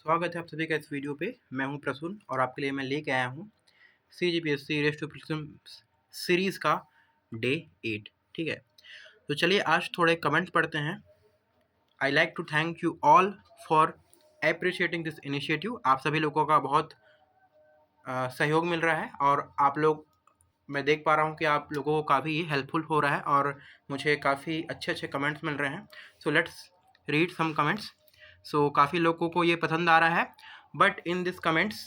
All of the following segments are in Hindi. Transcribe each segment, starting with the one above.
स्वागत है आप सभी का इस वीडियो पे। मैं हूं प्रसून और आपके लिए मैं लेके आया हूं CGPSC race to prelims series का डे 8। ठीक है, तो चलिए आज थोड़े कमेंट्स पढ़ते हैं। I like to thank you all for appreciating this initiative. आप सभी लोगों का बहुत सहयोग मिल रहा है और आप लोग, मैं देख पा रहा हूँ कि आप लोगों को काफ़ी हेल्पफुल हो रहा है और मुझे काफ़ी अच्छे अच्छे कमेंट्स मिल रहे हैं। So let's read some comments. So काफ़ी लोगों को ये पसंद आ रहा है, but in this comments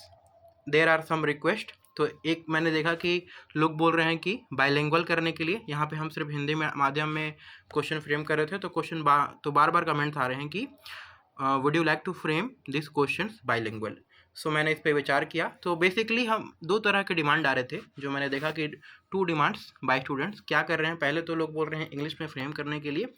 there are some request. तो एक मैंने देखा कि लोग बोल रहे हैं कि बाइलिंगुअल करने के लिए यहाँ पे हम सिर्फ हिंदी में माध्यम में क्वेश्चन फ्रेम कर रहे थे, तो बार बार कमेंट्स आ रहे हैं कि would you like to frame this question bilingual. So मैंने इस पर विचार किया। तो बेसिकली हम दो तरह के डिमांड आ रहे थे, जो मैंने देखा कि टू डिमांड्स बाय स्टूडेंट्स क्या कर रहे हैं। पहले तो लोग बोल रहे हैं इंग्लिश में फ्रेम करने के लिए,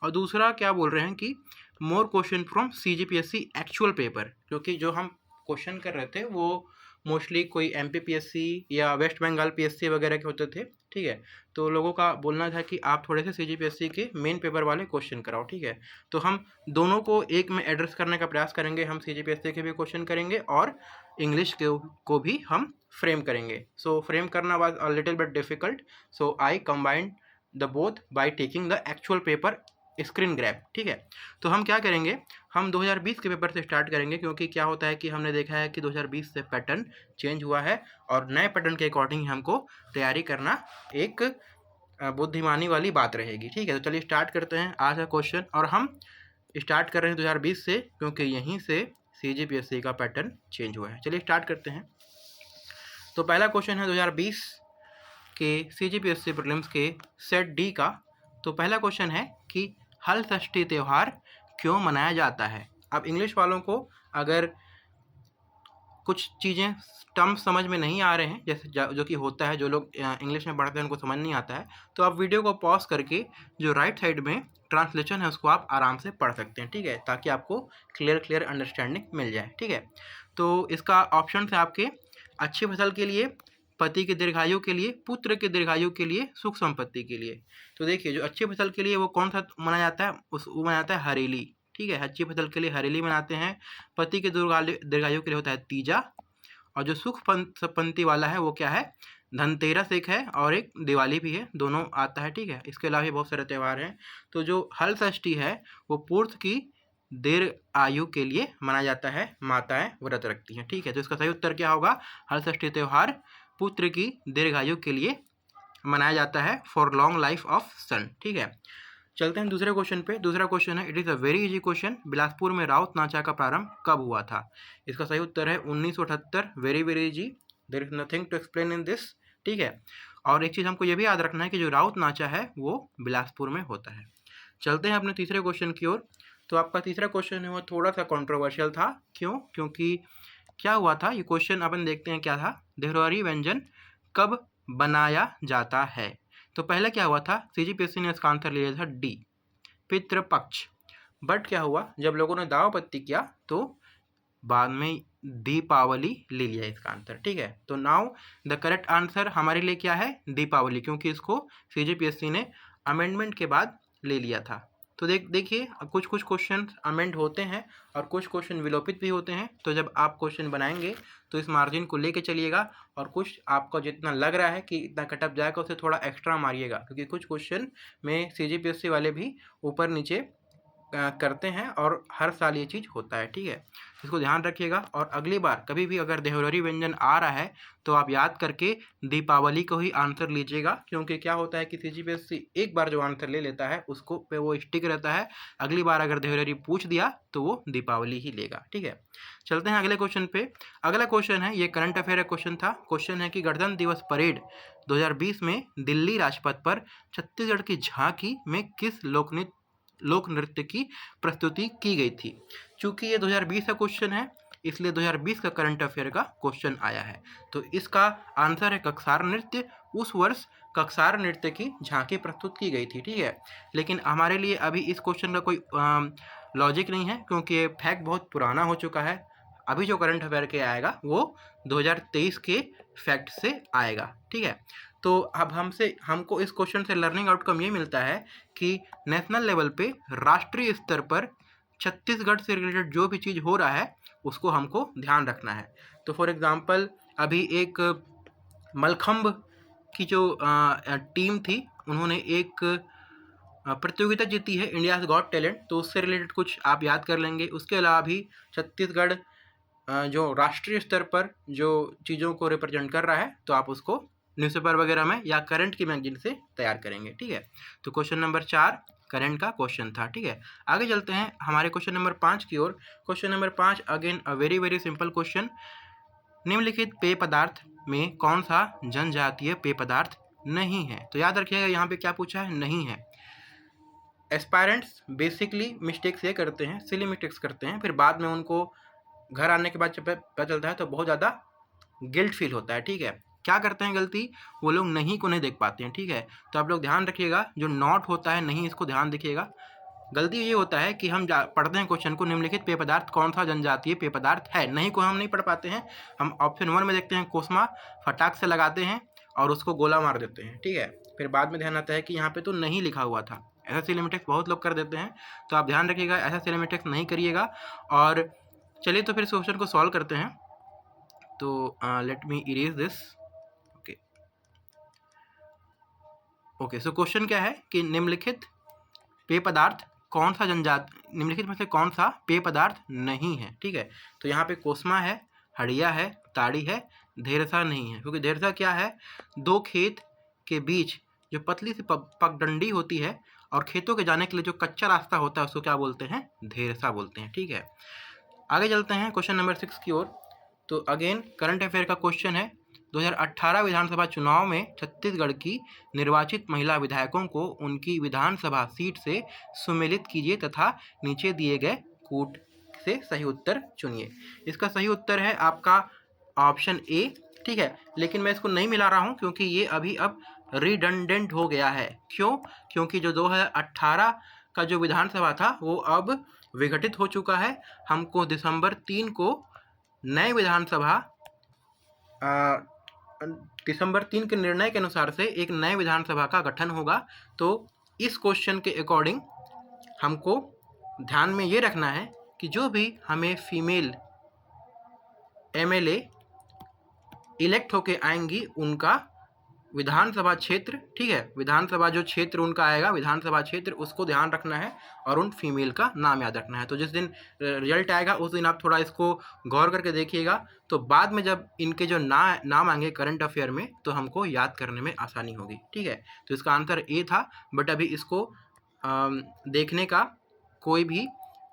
और दूसरा क्या बोल रहे हैं कि more question from CGPSC actual paper, क्योंकि जो हम क्वेश्चन कर रहे थे वो मोस्टली कोई MPPSC या वेस्ट बंगाल PSC वगैरह के होते थे। ठीक है, तो लोगों का बोलना था कि आप थोड़े से CGPSC के मेन पेपर वाले क्वेश्चन कराओ। ठीक है, तो हम दोनों को एक में एड्रेस करने का प्रयास करेंगे। हम CGPSC के भी क्वेश्चन करेंगे और इंग्लिश को भी हम फ्रेम करेंगे। सो फ्रेम करना was a little bit difficult, so I combined the both by taking the actual paper screen grab. ठीक है, तो हम क्या करेंगे, हम 2020 के पेपर से स्टार्ट करेंगे, क्योंकि क्या होता है कि हमने देखा है कि 2020 से पैटर्न चेंज हुआ है और नए पैटर्न के अकॉर्डिंग हमको तैयारी करना एक बुद्धिमानी वाली बात रहेगी। ठीक है, तो चलिए स्टार्ट करते हैं आज का क्वेश्चन। और हम स्टार्ट कर रहे हैं 2020 से, क्योंकि यहीं से CGPSC का पैटर्न चेंज हुआ है। चलिए स्टार्ट करते हैं। तो पहला क्वेश्चन है 2020 के CGPSC प्रीलिम्स के सेट डी का। तो पहला क्वेश्चन है कि हल षष्ठी त्यौहार क्यों मनाया जाता है। अब इंग्लिश वालों को अगर कुछ चीज़ें टर्म्स समझ में नहीं आ रहे हैं, जैसे जो कि होता है, जो लोग इंग्लिश में पढ़ते हैं उनको समझ नहीं आता है, तो आप वीडियो को पॉज करके जो राइट साइड में ट्रांसलेशन है उसको आप आराम से पढ़ सकते हैं। ठीक है, ताकि आपको क्लियर अंडरस्टैंडिंग मिल जाए। ठीक है, तो इसका ऑप्शन है आपके अच्छी फसल के लिए, पति के दीर्घायु के लिए, पुत्र के दीर्घायु के लिए, सुख संपत्ति के लिए। तो देखिए, जो अच्छी फसल के लिए वो कौन सा मनाया जाता है, वो मनाया जाता है हरेली। ठीक है, अच्छी फसल के लिए हरेली मनाते हैं। पति के दीर्घायु के लिए होता है तीजा, और जो सुख संपत्ति वाला है वो क्या है, धनतेरस एक है और एक दिवाली भी है, दोनों आता है। ठीक है, इसके अलावा भी बहुत सारे त्यौहार हैं। तो जो हल षष्ठी है वो पुत्र की दीर्घ आयु के लिए मनाया जाता है, माताएं व्रत रखती हैं। ठीक है, तो इसका सही उत्तर क्या होगा, हल षष्ठी त्यौहार पुत्र की दीर्घायु के लिए मनाया जाता है, फॉर लॉन्ग लाइफ ऑफ सन। ठीक है, चलते हैं दूसरे क्वेश्चन पे। दूसरा क्वेश्चन है, it is a very easy question, Bilaspur में राउत नाचा का प्रारंभ कब हुआ था। इसका सही उत्तर है 1978। Very very easy, there is nothing to explain in this. ठीक है, और एक चीज़ हमको ये भी याद रखना है कि जो राउत नाचा है वो बिलासपुर में होता है। चलते हैं अपने तीसरे क्वेश्चन की ओर। तो आपका तीसरा क्वेश्चन है वो थोड़ा सा कॉन्ट्रोवर्शियल था। क्यों? क्योंकि क्या हुआ था, ये क्वेश्चन अपन देखते हैं क्या था। देवहरी व्यंजन कब बनाया जाता है। तो पहले क्या हुआ था, CGPSC ने इसका आंसर लिया था डी, पितृपक्ष। बट क्या हुआ, जब लोगों ने दाव पत्ती किया तो बाद में दीपावली ले लिया इसका आंसर। ठीक है, तो नाउ द करेक्ट आंसर हमारे लिए क्या है, दीपावली, क्योंकि इसको CGPSC ने अमेंडमेंट के बाद ले लिया था। तो देखिए, कुछ क्वेश्चन अमेंड होते हैं और कुछ क्वेश्चन विलोपित भी होते हैं। तो जब आप क्वेश्चन बनाएंगे तो इस मार्जिन को लेके चलिएगा, और कुछ आपको जितना लग रहा है कि इतना कटअप जाएगा उसे थोड़ा एक्स्ट्रा मारिएगा, क्योंकि कुछ क्वेश्चन में CGPSC वाले भी ऊपर नीचे करते हैं और हर साल ये चीज़ होता है। ठीक है, इसको ध्यान रखिएगा। और अगली बार कभी भी अगर देवहरी व्यंजन आ रहा है तो आप याद करके दीपावली को ही आंसर लीजिएगा, क्योंकि क्या होता है कि CGPSC एक बार जो आंसर ले लेता है उसको पे वो स्टिक रहता है। अगली बार अगर देवहरी पूछ दिया तो वो दीपावली ही लेगा। ठीक है, चलते हैं अगले क्वेश्चन पे। अगला क्वेश्चन है, ये करंट अफेयर का क्वेश्चन था। क्वेश्चन है कि गणतंत्र दिवस परेड 2020 में दिल्ली राजपथ पर छत्तीसगढ़ की झांकी में किस लोक नृत्य की प्रस्तुति की गई थी। चूंकि ये 2020 का क्वेश्चन है, इसलिए 2020 का करंट अफेयर का क्वेश्चन आया है। तो इसका आंसर है ककसार नृत्य। उस वर्ष ककसार नृत्य की झांकी प्रस्तुत की गई थी। ठीक है, लेकिन हमारे लिए अभी इस क्वेश्चन का कोई लॉजिक नहीं है, क्योंकि ये फैक्ट बहुत पुराना हो चुका है। अभी जो करंट अफेयर के आएगा वो 2023 के फैक्ट से आएगा। ठीक है, तो अब हमको इस क्वेश्चन से लर्निंग आउटकम ये मिलता है कि नेशनल लेवल पे, राष्ट्रीय स्तर पर छत्तीसगढ़ से रिलेटेड जो भी चीज़ हो रहा है उसको हमको ध्यान रखना है। तो फॉर एग्ज़ाम्पल अभी एक मलखंब की जो टीम थी, उन्होंने एक प्रतियोगिता जीती है, इंडियाज़ गॉट टैलेंट, तो उससे रिलेटेड कुछ आप याद कर लेंगे। उसके अलावा भी छत्तीसगढ़ जो राष्ट्रीय स्तर पर जो चीज़ों को रिप्रेजेंट कर रहा है, तो आप उसको न्यूज़पेपर वगैरह में या करंट की मैगजीन से तैयार करेंगे, ठीक है। तो क्वेश्चन नंबर 4 करंट का क्वेश्चन था, ठीक है। आगे चलते हैं हमारे क्वेश्चन नंबर 5 की ओर। Question number 5 again a very very simple question. निम्नलिखित पेय पदार्थ में कौन सा जनजातीय पेय पदार्थ नहीं है? तो याद रखिएगा यहाँ पे क्या पूछा है, नहीं है। एस्पायरेंट्स बेसिकली मिस्टेक्स ये करते हैं, सिली मिस्टेक्स करते हैं, फिर बाद में उनको घर आने के बाद जब पता चलता है तो बहुत ज़्यादा गिल्ट फील होता है, ठीक है। क्या करते हैं गलती, वो लोग नहीं को नहीं देख पाते हैं, ठीक है। तो आप लोग ध्यान रखिएगा, जो नॉट होता है नहीं, इसको ध्यान देखिएगा। गलती ये होता है कि हम पढ़ते हैं क्वेश्चन को, निम्नलिखित पेय पदार्थ कौन सा जनजातीय पेय पदार्थ है, नहीं को हम नहीं पढ़ पाते हैं। हम ऑप्शन 1 में देखते हैं कोस्मा, फटाक से लगाते हैं और उसको गोला मार देते हैं, ठीक है। फिर बाद में ध्यान आता है कि यहाँ पे तो नहीं लिखा हुआ था। ऐसा सिली मिस्टेक्स बहुत लोग कर देते हैं, तो आप ध्यान रखिएगा, ऐसा सिली मिस्टेक्स नहीं करिएगा। और चलिए तो फिर इस क्वेश्चन को सॉल्व करते हैं। तो let me erase this. Okay so question क्या है कि निम्नलिखित पेय पदार्थ कौन सा निम्नलिखित में से कौन सा पेय पदार्थ नहीं है, ठीक है। तो यहाँ पे कोस्मा है, हड़िया है, ताड़ी है, धेरसा नहीं है। क्योंकि धेरसा क्या है, दो खेत के बीच जो पतली सी पगडंडी होती है और खेतों के जाने के लिए जो कच्चा रास्ता होता है उसको क्या बोलते हैं, धेरसा बोलते हैं, ठीक है। आगे चलते हैं क्वेश्चन नंबर 6 की ओर। तो अगेन करंट अफेयर का क्वेश्चन है। 2018 विधानसभा चुनाव में छत्तीसगढ़ की निर्वाचित महिला विधायकों को उनकी विधानसभा सीट से सुमेलित कीजिए तथा नीचे दिए गए कूट से सही उत्तर चुनिए। इसका सही उत्तर है आपका ऑप्शन ए, ठीक है। लेकिन मैं इसको नहीं मिला रहा हूँ क्योंकि ये अभी अब रिडंडेंट हो गया है। क्यों? क्योंकि जो 2018 का जो विधानसभा था वो अब विघटित हो चुका है। हमको दिसंबर 3 को नए विधानसभा दिसंबर 3 के निर्णय के अनुसार से एक नए विधानसभा का गठन होगा। तो इस क्वेश्चन के अकॉर्डिंग हमको ध्यान में ये रखना है कि जो भी हमें फीमेल एमएलए इलेक्ट होके आएंगी उनका विधानसभा क्षेत्र, ठीक है, विधानसभा जो क्षेत्र उनका आएगा, विधानसभा क्षेत्र, उसको ध्यान रखना है और उन फीमेल का नाम याद रखना है। तो जिस दिन रिजल्ट आएगा उस दिन आप थोड़ा इसको गौर करके देखिएगा, तो बाद में जब इनके जो नाम आएंगे करंट अफेयर में तो हमको याद करने में आसानी होगी, ठीक है। तो इसका आंसर ए था, बट अभी इसको देखने का कोई भी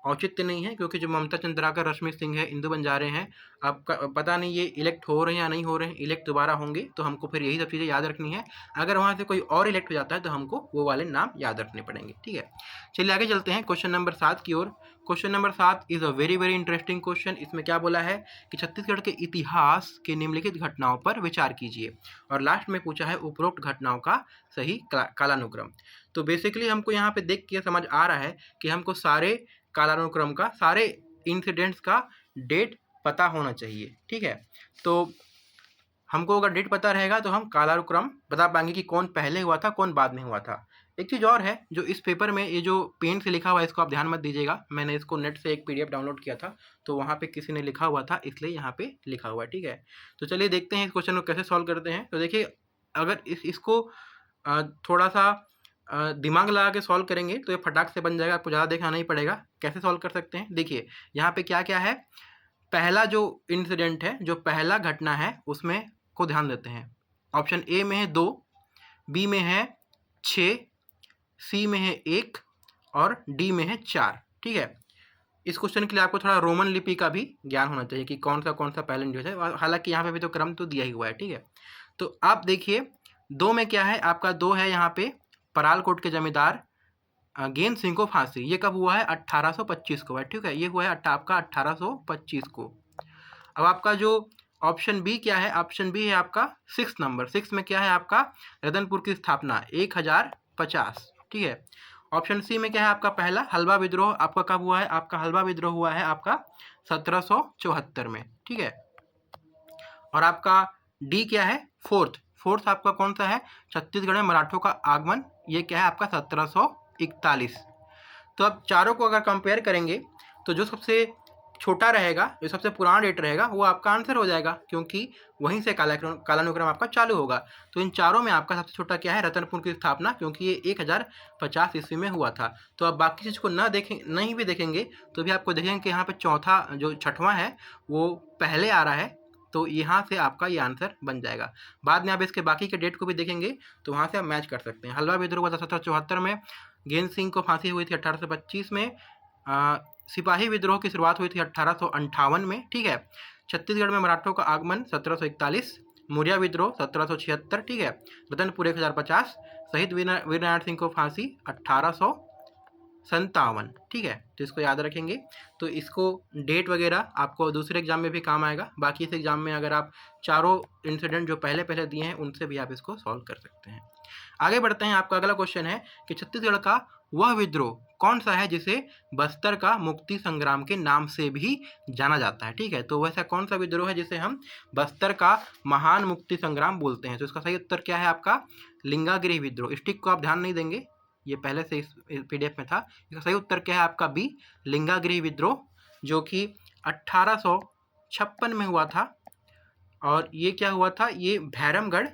औचित्य नहीं है क्योंकि जो ममता चंद्राकर, रश्मि सिंह है, इंदु बंजारे हैं, अब पता नहीं ये इलेक्ट हो रहे हैं या नहीं हो रहे हैं। इलेक्ट दोबारा होंगे तो हमको फिर यही सब चीज़ें याद रखनी है। अगर वहाँ से कोई और इलेक्ट हो जाता है तो हमको वो वाले नाम याद रखने पड़ेंगे, ठीक है। चलिए आगे चलते हैं क्वेश्चन नंबर 7 की ओर। Question number 7 is a very very interesting question. इसमें क्या बोला है कि छत्तीसगढ़ के इतिहास के निम्नलिखित घटनाओं पर विचार कीजिए, और लास्ट में पूछा है उपरोक्त घटनाओं का सही कालानुक्रम। तो बेसिकली हमको यहाँ पे देख के समझ आ रहा है कि हमको सारे कालानुक्रम का, सारे इंसिडेंट्स का डेट पता होना चाहिए, ठीक है। तो हमको अगर डेट पता रहेगा तो हम कालानुक्रम बता पाएंगे कि कौन पहले हुआ था, कौन बाद में हुआ था। एक चीज़ और है, जो इस पेपर में ये जो पेन से लिखा हुआ है इसको आप ध्यान मत दीजिएगा। मैंने इसको नेट से एक PDF डाउनलोड किया था तो वहाँ पे किसी ने लिखा हुआ था, इसलिए यहाँ पे लिखा हुआ है, ठीक है। तो चलिए देखते हैं इस क्वेश्चन को कैसे सॉल्व करते हैं। तो देखिए, अगर इसको थोड़ा सा दिमाग लगा के सॉल्व करेंगे तो ये फटाक से बन जाएगा, आपको ज़्यादा देखना नहीं पड़ेगा। कैसे सॉल्व कर सकते हैं, देखिए यहाँ पे क्या क्या है। पहला जो इंसिडेंट है, जो पहला घटना है, उसमें को ध्यान देते हैं। ऑप्शन ए में है 2, बी में है 6, सी में है 1 और डी में है 4, ठीक है। इस क्वेश्चन के लिए आपको थोड़ा रोमन लिपि का भी ज्ञान होना चाहिए कि कौन सा पहला इंडिविजुअल है। हालांकि यहाँ पे भी तो क्रम तो दिया ही हुआ है, ठीक है। तो आप देखिए 2 में क्या है, आपका 2 है यहाँ पे परालकोट के जमींदार गेंद सिंह को फांसी। ये कब हुआ है, 1825 को है, ठीक है। ये हुआ है आपका 1825 को। अब आपका जो ऑप्शन बी क्या है, ऑप्शन बी है आपका 6 नंबर। 6 में क्या है आपका रतनपुर की स्थापना 1050, ठीक है। ऑप्शन सी में क्या है आपका पहला हलवा विद्रोह, आपका कब हुआ है, आपका हलवा विद्रोह हुआ है आपका 1774 में, ठीक है। और आपका डी क्या है, फोर्थ आपका कौन सा है, छत्तीसगढ़ में मराठों का आगमन, ये क्या है आपका 1741। तो अब चारों को अगर कंपेयर करेंगे तो जो सबसे छोटा रहेगा, जो सबसे पुराना डेट रहेगा वो आपका आंसर हो जाएगा, क्योंकि वहीं से कालानुक्रम आपका चालू होगा। तो इन चारों में आपका सबसे छोटा क्या है, रतनपुर की स्थापना, क्योंकि ये 1050 ईस्वी में हुआ था। तो अब बाकी चीज़ को नहीं भी देखेंगे तो भी आपको देखेंगे कि यहाँ पे चौथा जो छठवां है वो पहले आ रहा है, तो यहाँ से आपका ये आंसर बन जाएगा। बाद में आप इसके बाकी के डेट को भी देखेंगे तो वहाँ से आप मैच कर सकते हैं। हलवा विद्रोह हुआ था 1774 में, गेंद सिंह को फांसी हुई थी 1825 में, सिपाही विद्रोह की शुरुआत हुई थी 1858 में, ठीक है। छत्तीसगढ़ में मराठों का आगमन 1741, मौर्य विद्रोह 1776, ठीक है। रतनपुर 1050, शहीद वीरनारायण सिंह को फांसी 1857, ठीक है। तो इसको याद रखेंगे। तो इसको डेट वगैरह आपको दूसरे एग्जाम में भी काम आएगा। बाकी इस एग्जाम में अगर आप चारों इंसिडेंट जो पहले पहले दिए हैं उनसे भी आप इसको सॉल्व कर सकते हैं। आगे बढ़ते हैं। आपका अगला क्वेश्चन है कि छत्तीसगढ़ का वह विद्रोह कौन सा है जिसे बस्तर का मुक्ति संग्राम के नाम से भी जाना जाता है, ठीक है। तो वैसा कौन सा विद्रोह है जिसे हम बस्तर का महान मुक्ति संग्राम बोलते हैं? तो इसका सही उत्तर क्या है आपका, लिंगागिरी विद्रोह। इस टिक को आप ध्यान नहीं देंगे, ये पहले से इस PDF में था। इसका सही उत्तर क्या है आपका बी, लिंगागिरी विद्रोह, जो कि 1856 में हुआ था। और ये क्या हुआ था, ये भैरमगढ़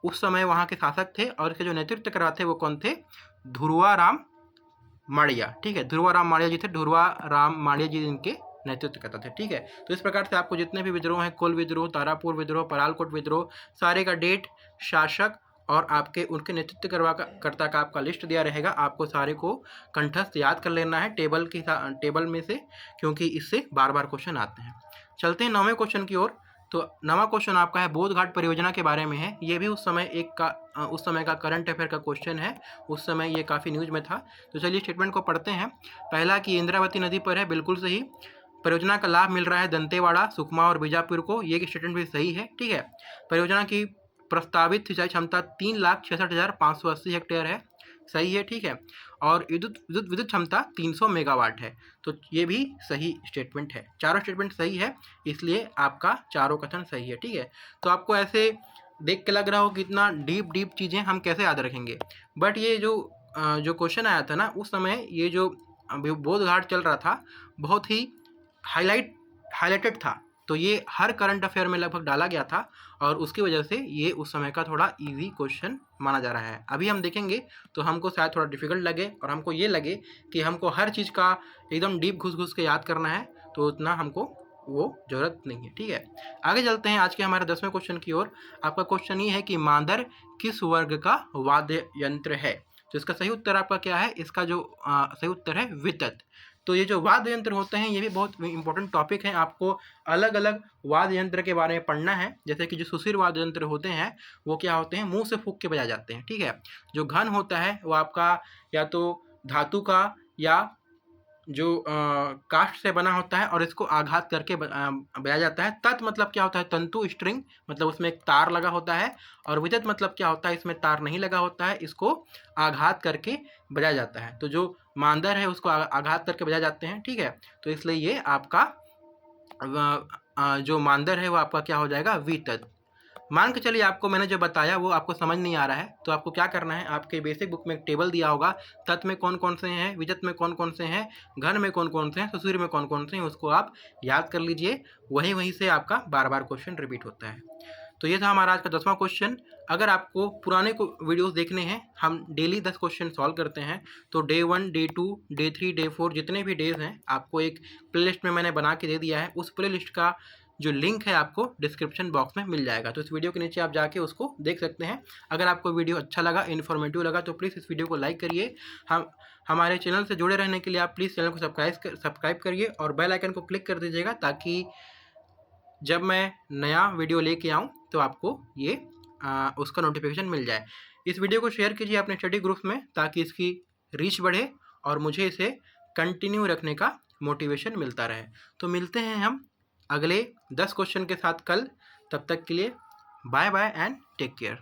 उस समय वहाँ के शासक थे, और इसके जो नेतृत्व कर रहे थे वो कौन थे, ध्रुवा राम माड़िया, ठीक है। ध्रुवा राम माड़िया जी थे, ध्रुवा राम माड़िया जी इनके नेतृत्व करते थे, ठीक है। तो इस प्रकार से आपको जितने भी विद्रोह हैं, कोल विद्रोह, तारापुर विद्रोह, परालकोट विद्रोह, सारे का डेट, शासक और आपके उनके नेतृत्व कर्ता का आपका लिस्ट दिया रहेगा। आपको सारे को कंठस्थ याद कर लेना है टेबल में से, क्योंकि इससे बार बार क्वेश्चन आते हैं। चलते हैं 9वें क्वेश्चन की ओर। तो 9वां क्वेश्चन आपका है बोध घाट परियोजना के बारे में है। ये भी उस समय का करंट अफेयर का क्वेश्चन है, उस समय ये काफ़ी न्यूज़ में था। तो चलिए स्टेटमेंट को पढ़ते हैं। पहला कि इंद्रावती नदी पर है, बिल्कुल सही। परियोजना का लाभ मिल रहा है दंतेवाड़ा, सुकमा और बीजापुर को, ये स्टेटमेंट भी सही है, ठीक है। परियोजना की प्रस्तावित सिंचाई क्षमता 3,66,580 हेक्टेयर है, सही है, ठीक है। और विद्युत क्षमता 300 मेगावाट है, तो ये भी सही स्टेटमेंट है। चारों स्टेटमेंट सही है, इसलिए आपका चारों कथन सही है, ठीक है। तो आपको ऐसे देख के लग रहा हो कि इतना डीप चीज़ें हम कैसे याद रखेंगे, बट ये जो क्वेश्चन आया था ना उस समय, ये जो बोध घाट चल रहा था बहुत ही हाईलाइटेड था, तो ये हर करंट अफेयर में लगभग डाला गया था, और उसकी वजह से ये उस समय का थोड़ा इजी क्वेश्चन माना जा रहा है। अभी हम देखेंगे तो हमको शायद थोड़ा डिफिकल्ट लगे, और हमको ये लगे कि हमको हर चीज़ का एकदम डीप घुस के याद करना है, तो उतना हमको वो ज़रूरत नहीं है, ठीक है। आगे चलते हैं आज के हमारे 10वें क्वेश्चन की ओर। आपका क्वेश्चन ये है कि मांदर किस वर्ग का वाद्य यंत्र है? तो इसका सही उत्तर आपका क्या है, इसका जो सही उत्तर है वितत। तो ये जो वाद्य यंत्र होते हैं ये भी बहुत इंपॉर्टेंट टॉपिक है। आपको अलग अलग वाद्य यंत्र के बारे में पढ़ना है। जैसे कि जो सुशीर वाद्य यंत्र होते हैं वो क्या होते हैं, मुंह से फूंक के बजाए जाते हैं, ठीक है। जो घन होता है वो आपका या तो धातु का या जो काष्ठ से बना होता है, और इसको आघात करके बजाया जाता है। तत् मतलब क्या होता है, तंतु, स्ट्रिंग, मतलब उसमें एक तार लगा होता है। और विद्युत मतलब क्या होता है, इसमें तार नहीं लगा होता है, इसको आघात करके बजाया जाता है। तो जो मांदर है उसको आघात करके बजाए जाते हैं, ठीक है। तो इसलिए ये आपका जो मांदर है वो आपका क्या हो जाएगा, वितत। मान के चलिए आपको मैंने जो बताया वो आपको समझ नहीं आ रहा है, तो आपको क्या करना है, आपके बेसिक बुक में एक टेबल दिया होगा, तत् में कौन कौन से हैं, विजत में कौन कौन से हैं, घन में कौन कौन से हैं, सुसूर में कौन कौन से हैं, उसको आप याद कर लीजिए। वहीं से आपका बार बार क्वेश्चन रिपीट होता है। तो ये था हमारा आज का 10वां क्वेश्चन। अगर आपको पुराने वीडियोस देखने हैं, हम डेली 10 क्वेश्चन सॉल्व करते हैं, तो डे 1, डे 2, डे 3, डे 4 जितने भी डेज हैं आपको एक प्लेलिस्ट में मैंने बना के दे दिया है। उस प्लेलिस्ट का जो लिंक है आपको डिस्क्रिप्शन बॉक्स में मिल जाएगा, तो इस वीडियो के नीचे आप जाके उसको देख सकते हैं। अगर आपको वीडियो अच्छा लगा, इन्फॉर्मेटिव लगा, तो प्लीज़ इस वीडियो को लाइक करिए। हमारे चैनल से जुड़े रहने के लिए आप प्लीज़ चैनल को सब्सक्राइब करिए और बेल आइकन को क्लिक कर दीजिएगा, ताकि जब मैं नया वीडियो लेके आऊँ तो आपको ये उसका नोटिफिकेशन मिल जाए। इस वीडियो को शेयर कीजिए अपने स्टडी ग्रुप में, ताकि इसकी रीच बढ़े और मुझे इसे कंटिन्यू रखने का मोटिवेशन मिलता रहे। तो मिलते हैं हम अगले 10 क्वेश्चन के साथ कल। तब तक के लिए bye bye and take care.